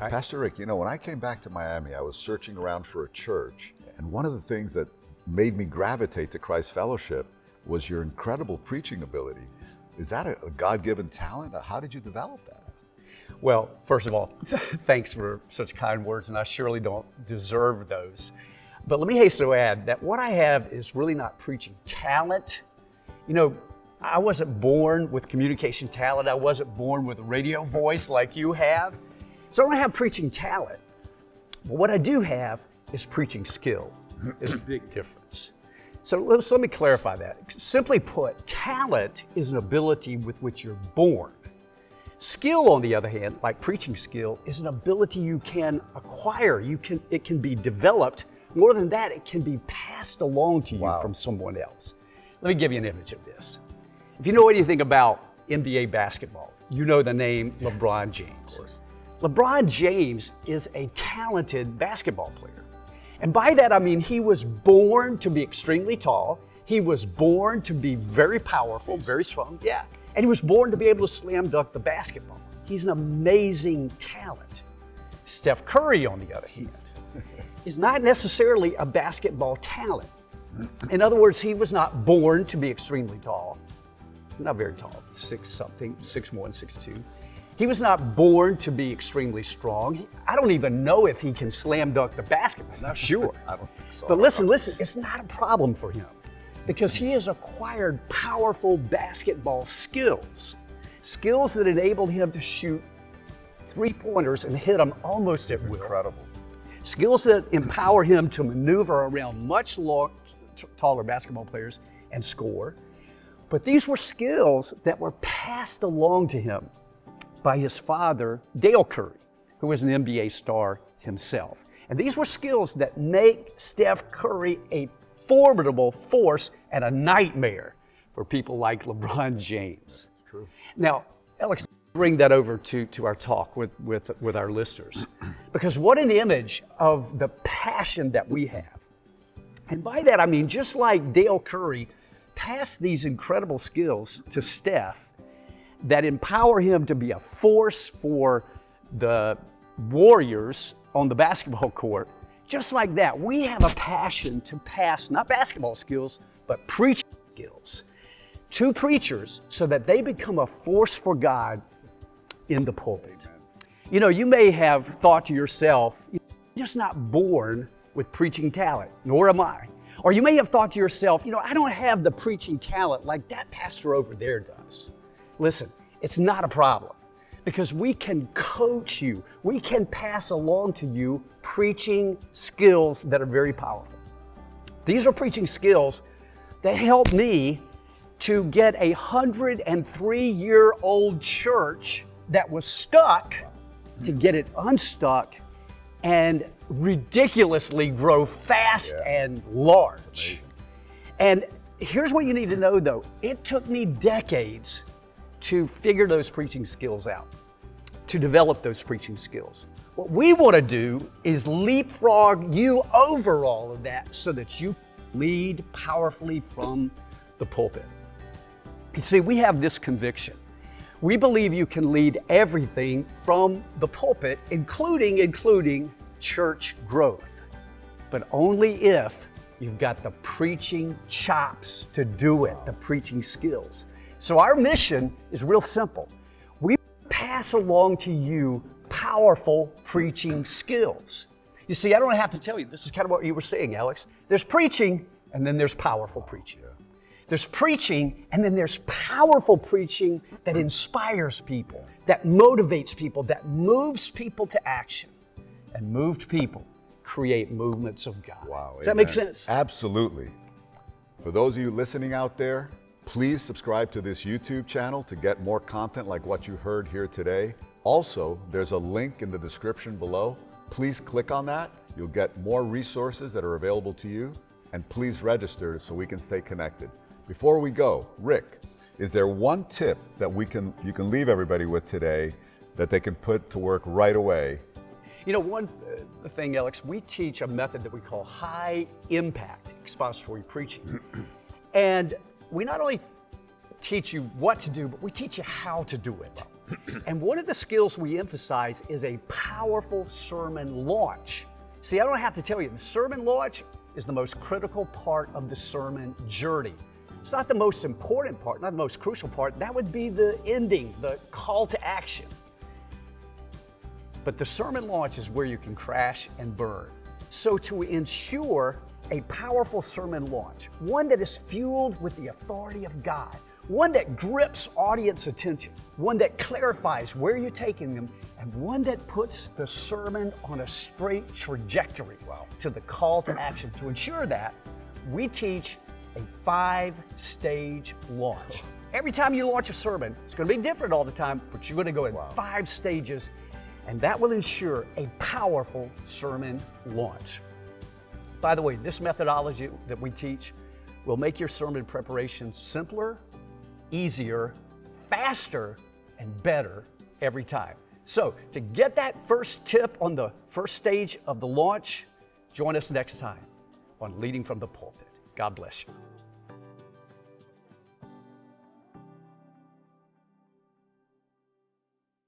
Right. Pastor Rick, when I came back to Miami, I was searching around for a church. And one of the things that made me gravitate to Christ Fellowship was your incredible preaching ability. Is that a God-given talent? How did you develop that? Well, first of all, thanks for such kind words, and I surely don't deserve those. But let me hasten to add that what I have is really not preaching talent. I wasn't born with communication talent. I wasn't born with a radio voice like you have. So I don't have preaching talent. But what I do have is preaching skill. There's a big difference. So let me clarify that. Simply put, talent is an ability with which you're born. Skill, on the other hand, like preaching skill, is an ability you can acquire. It can be developed. More than that, it can be passed along to you from someone else. Let me give you an image of this. If you know anything about NBA basketball, you know the name LeBron James. Of course. LeBron James is a talented basketball player. And by that, I mean he was born to be extremely tall. He was born to be very powerful, very strong, And he was born to be able to slam dunk the basketball. He's an amazing talent. Steph Curry, on the other hand, is not necessarily a basketball talent. In other words, he was not born to be extremely tall. Not very tall, 6'1", 6'2". He was not born to be extremely strong. I don't even know if he can slam dunk the basketball, not sure. I don't think so. But listen, it's not a problem for him because he has acquired powerful basketball skills that enabled him to shoot three-pointers and hit them almost at will. Incredible. Skills that empower him to maneuver around much taller basketball players and score. But these were skills that were passed along to him by his father, Dale Curry, who was an NBA star himself. And these were skills that make Steph Curry a formidable force and a nightmare for people like LeBron James. That's true. Now, Alex, bring that over to our talk with our listeners. Because what an image of the passion that we have. And by that, I mean, just like Dale Curry passed these incredible skills to Steph that empower him to be a force for the Warriors on the basketball court, just like that, we have a passion to pass not basketball skills, but preaching skills to preachers so that they become a force for God in the pulpit. You may have thought to yourself, I'm just not born with preaching talent, nor am I. Or you may have thought to yourself, I don't have the preaching talent like that pastor over there does. Listen, it's not a problem because we can coach you. We can pass along to you preaching skills that are very powerful. These are preaching skills that help me to get a 103-year-old church that was stuck to get it unstuck and ridiculously grow fast and large. And here's what you need to know though. It took me decades to figure those preaching skills out, to develop those preaching skills. What we want to do is leapfrog you over all of that so that you lead powerfully from the pulpit. You see, we have this conviction. We believe you can lead everything from the pulpit, including church growth, but only if you've got the preaching chops to do it, the preaching skills. So our mission is real simple. We pass along to you powerful preaching skills. You see, I don't have to tell you, this is kind of what you were saying, Alex. There's preaching, and then there's powerful preaching. There's preaching, and then there's powerful preaching that inspires people, that motivates people, that moves people to action. And moved people create movements of God. Wow. Does that make sense? Absolutely. For those of you listening out there, please subscribe to this YouTube channel to get more content like what you heard here today. Also, there's a link in the description below. Please click on that. You'll get more resources that are available to you. And please register so we can stay connected. Before we go, Rick, is there one tip that you can leave everybody with today that they can put to work right away? One thing, Alex, we teach a method that we call high impact expository preaching. And we not only teach you what to do, but we teach you how to do it. And one of the skills we emphasize is a powerful sermon launch. See, I don't have to tell you, the sermon launch is the most critical part of the sermon journey. It's not the most important part, not the most crucial part. That would be the ending, the call to action. But the sermon launch is where you can crash and burn. So to ensure a powerful sermon launch, one that is fueled with the authority of God, one that grips audience attention, one that clarifies where you're taking them, and one that puts the sermon on a straight trajectory to the call to action. To ensure that, we teach a 5-stage launch. Every time you launch a sermon, it's going to be different all the time, but you're going to go in 5 stages, and that will ensure a powerful sermon launch. By the way, this methodology that we teach will make your sermon preparation simpler, easier, faster, and better every time. So to get that first tip on the first stage of the launch, join us next time on Leading from the Pulpit. God bless you.